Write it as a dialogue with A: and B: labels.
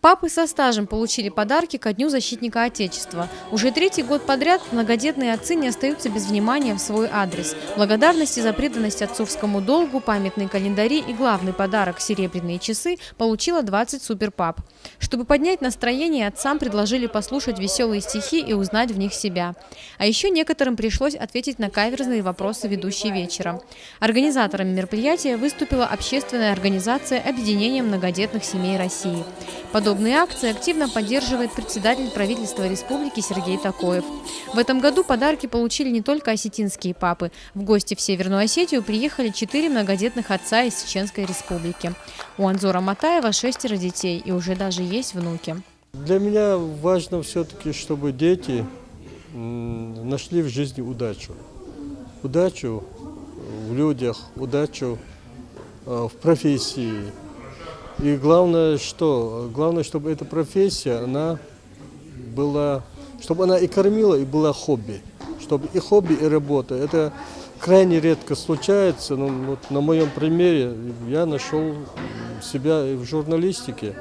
A: Папы со стажем получили подарки ко Дню защитника Отечества. Уже третий год подряд многодетные отцы не остаются без внимания в свой адрес. Благодарности за преданность отцовскому долгу, памятные календари и главный подарок – серебряные часы получила 20 суперпап. Чтобы поднять настроение, отцам предложили послушать веселые стихи и узнать в них себя. А еще некоторым пришлось ответить на каверзные вопросы ведущей вечера. Организаторами мероприятия выступила общественная организация «Объединение многодетных семей России». Подобные акции активно поддерживает председатель правительства республики Сергей Такоев. В этом году подарки получили не только осетинские папы. В гости в Северную Осетию приехали 4 многодетных отца из Чеченской республики. У Анзора Матаева 6 детей и уже даже есть внуки.
B: Для меня важно все-таки, чтобы дети нашли в жизни удачу. Удачу в людях, удачу в профессии. И главное, чтобы эта профессия, она была, чтобы она и кормила, и была хобби. Чтобы и хобби, и работа. Это крайне редко случается, но вот на моем примере я нашел себя и в журналистике.